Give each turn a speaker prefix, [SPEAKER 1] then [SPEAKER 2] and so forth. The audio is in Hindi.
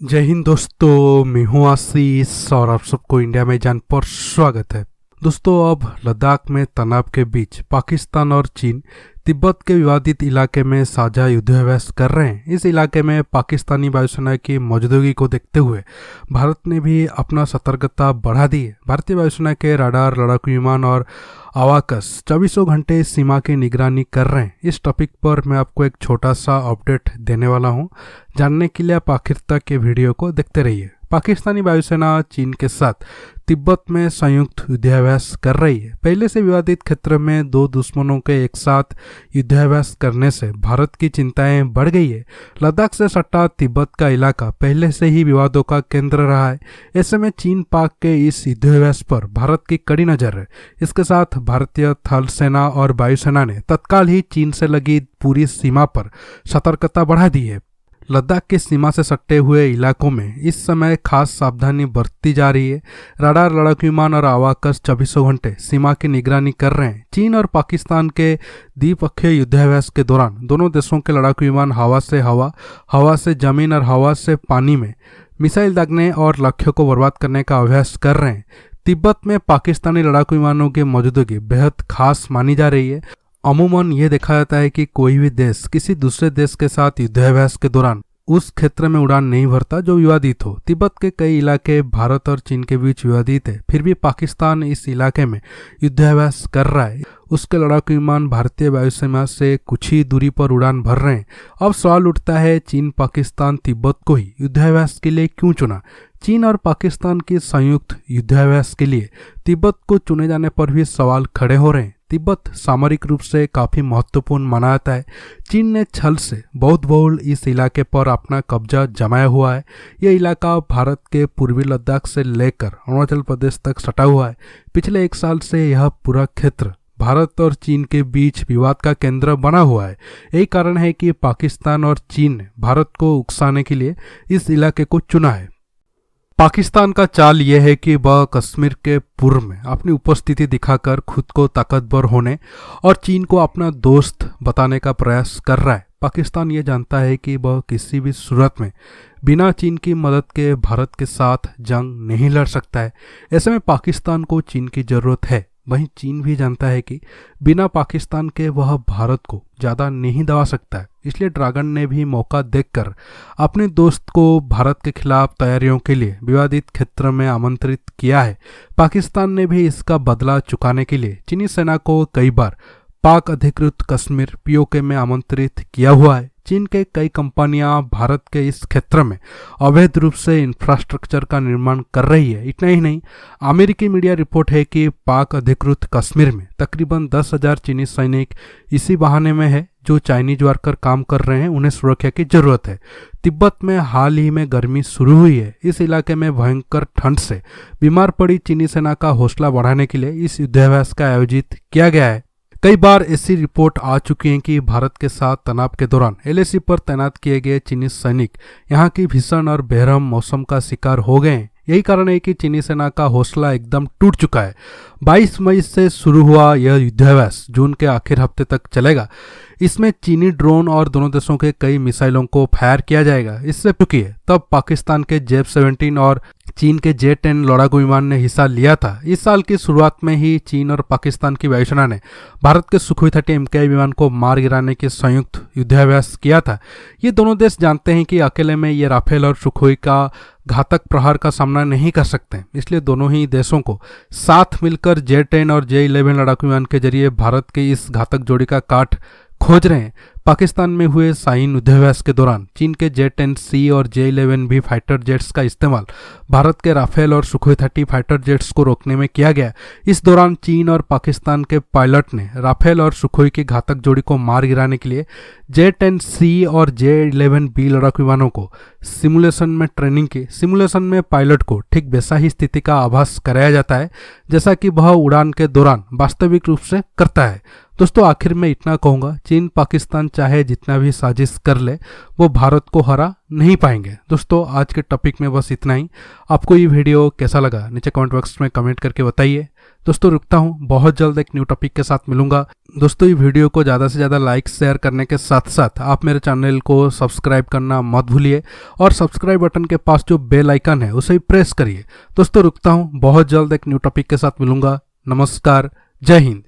[SPEAKER 1] जय हिंद दोस्तों, मैं हूं आशीष और आप सबको इंडिया में जान पर स्वागत है। दोस्तों, अब लद्दाख में तनाव के बीच पाकिस्तान और चीन तिब्बत के विवादित इलाके में साझा युद्धाभ्यास कर रहे हैं। इस इलाके में पाकिस्तानी वायुसेना की मौजूदगी को देखते हुए भारत ने भी अपना सतर्कता बढ़ा दी है। भारतीय वायुसेना के रडार, लड़ाकू विमान और आवाकस 24 घंटे सीमा की निगरानी कर रहे हैं। इस टॉपिक पर मैं आपको एक छोटा सा अपडेट देने वाला हूं। जानने के लिए आप आखिर तक के वीडियो को देखते रहिए। पाकिस्तानी वायुसेना चीन के साथ तिब्बत में संयुक्त युद्धाभ्यास कर रही है। पहले से विवादित क्षेत्र में दो दुश्मनों के एक साथ युद्धाभ्यास करने से भारत की चिंताएं बढ़ गई है। लद्दाख से सटा तिब्बत का इलाका पहले से ही विवादों का केंद्र रहा है। ऐसे में चीन पाक के इस युद्धाभ्यास पर भारत की कड़ी नजर है। इसके साथ भारतीय थल सेना और वायुसेना ने तत्काल ही चीन से लगी पूरी सीमा पर सतर्कता बढ़ा दी है। लद्दाख की सीमा से सटे हुए इलाकों में इस समय खास सावधानी बरती जा रही है। रडार, लड़ाकू विमान और आवाकस 24 घंटे सीमा की निगरानी कर रहे हैं। चीन और पाकिस्तान के द्विपक्षीय युद्धाभ्यास के दौरान दोनों देशों के लड़ाकू विमान हवा से हवा, हवा से जमीन और हवा से पानी में मिसाइल दागने और लक्ष्यों को बर्बाद करने का अभ्यास कर रहे हैं। तिब्बत में पाकिस्तानी लड़ाकू विमानों की मौजूदगी बेहद खास मानी जा रही है। अमूमन यह देखा जाता है कि कोई भी देश किसी दूसरे देश के साथ युद्धाभ्यास के दौरान उस क्षेत्र में उड़ान नहीं भरता जो विवादित हो। तिब्बत के कई इलाके भारत और चीन के बीच विवादित है, फिर भी पाकिस्तान इस इलाके में युद्धाभ्यास कर रहा है। उसके लड़ाकू विमान भारतीय वायुसेना से कुछ ही दूरी पर उड़ान भर रहे हैं। अब सवाल उठता है, चीन पाकिस्तान तिब्बत को ही युद्धाभ्यास के लिए क्यों चुना? चीन और पाकिस्तान की संयुक्त युद्धाभ्यास के लिए तिब्बत को चुने जाने पर भी सवाल खड़े हो रहे हैं। तिब्बत सामरिक रूप से काफी महत्वपूर्ण माना जाता है। चीन ने छल से बहुत बहुल इस इलाके पर अपना कब्जा जमाया हुआ है। यह इलाका भारत के पूर्वी लद्दाख से लेकर अरुणाचल प्रदेश तक सटा हुआ है। पिछले 1 साल से यह पूरा क्षेत्र भारत और चीन के बीच विवाद का केंद्र बना हुआ है। यही कारण है कि पाकिस्तान और चीन ने भारत को उकसाने के लिए इस इलाके को चुना है। पाकिस्तान का चाल यह है कि वह कश्मीर के पूर्व में अपनी उपस्थिति दिखाकर खुद को ताकतवर होने और चीन को अपना दोस्त बताने का प्रयास कर रहा है। पाकिस्तान ये जानता है कि वह किसी भी सूरत में बिना चीन की मदद के भारत के साथ जंग नहीं लड़ सकता है। ऐसे में पाकिस्तान को चीन की जरूरत है। वहीं चीन भी जानता है कि बिना पाकिस्तान के वह भारत को ज़्यादा नहीं दबा सकता है। इसलिए ड्रैगन ने भी मौका देखकर अपने दोस्त को भारत के खिलाफ तैयारियों के लिए विवादित क्षेत्र में आमंत्रित किया है। पाकिस्तान ने भी इसका बदला चुकाने के लिए चीनी सेना को कई बार पाक अधिकृत कश्मीर पीओके में आमंत्रित किया हुआ है। चीन के कई कंपनियां भारत के इस क्षेत्र में अवैध रूप से इंफ्रास्ट्रक्चर का निर्माण कर रही है। इतना ही नहीं, अमेरिकी मीडिया रिपोर्ट है कि पाक अधिकृत कश्मीर में तकरीबन 10,000 चीनी सैनिक इसी बहाने में है जो चाइनीज वर्कर काम कर रहे हैं, उन्हें सुरक्षा की जरूरत है। तिब्बत में हाल ही में गर्मी शुरू हुई है। इस इलाके में भयंकर ठंड से बीमार पड़ी चीनी सेना का हौसला बढ़ाने के लिए इस युद्धाभ्यास का आयोजित किया गया है। कई बार ऐसी रिपोर्ट आ चुकी है कि भारत के साथ तनाव के दौरान एलएसी पर तैनात किए गए चीनी सैनिक यहाँ की भीषण और बेरहम मौसम का शिकार हो गए हैं। यही कारण है कि चीनी सेना का हौसला एकदम टूट चुका है। 22 मई से शुरू हुआ यह युद्धाभ्यास जून के आखिर हफ्ते तक चलेगा। इसमें चीनी ड्रोन और दोनों देशों के कई मिसाइलों को फायर किया जाएगा। इससे चूंकि तब पाकिस्तान के जेफ-17 और चीन के जे-10 लड़ाकू विमान ने हिस्सा लिया था। इस साल की शुरुआत में ही चीन और पाकिस्तान की वायुसेना ने भारत के सुखोई 30 MKI विमान को मार गिराने की संयुक्त युद्धाभ्यास किया था। ये दोनों देश जानते हैं कि अकेले में ये राफेल और सुखोई का घातक प्रहार का सामना नहीं कर सकते। इसलिए दोनों ही देशों को साथ मिलकर जे-10 और जे-11 लड़ाकू विमान के जरिए भारत की इस घातक जोड़ी का काट खोज रहे हैं। पाकिस्तान में हुए शाहीन युद्धाभ्यास के दौरान चीन के जे-10C और जे-11 भी फाइटर जेट्स का इस्तेमाल भारत के राफेल और सुखोई 30 फाइटर जेट्स को रोकने में किया गया। इस दौरान चीन और पाकिस्तान के पायलट ने राफेल और सुखोई की घातक जोड़ी को मार गिराने के लिए जे-10C और जे-11B लड़ाकू विमानों को सिमुलेशन में ट्रेनिंग की। सिमुलेशन में पायलट को ठीक वैसा ही स्थिति का आभास कराया जाता है जैसा कि वह उड़ान के दौरान वास्तविक रूप से करता है। दोस्तों, आखिर में इतना कहूँगा, चीन पाकिस्तान चाहे जितना भी साजिश कर ले वो भारत को हरा नहीं पाएंगे। दोस्तों, आज के टॉपिक में बस इतना ही। आपको ये वीडियो कैसा लगा नीचे कमेंट बॉक्स में कमेंट करके बताइए। दोस्तों रुकता हूँ, बहुत जल्द एक न्यू टॉपिक के साथ मिलूंगा। दोस्तों ये वीडियो को ज़्यादा से ज़्यादा लाइक शेयर करने के साथ साथ आप मेरे चैनल को सब्सक्राइब करना मत भूलिए और सब्सक्राइब बटन के पास जो बेल आइकन है उसे प्रेस करिए। दोस्तों रुकता हूँ, बहुत जल्द एक न्यू टॉपिक के साथ मिलूंगा। नमस्कार, जय हिंद।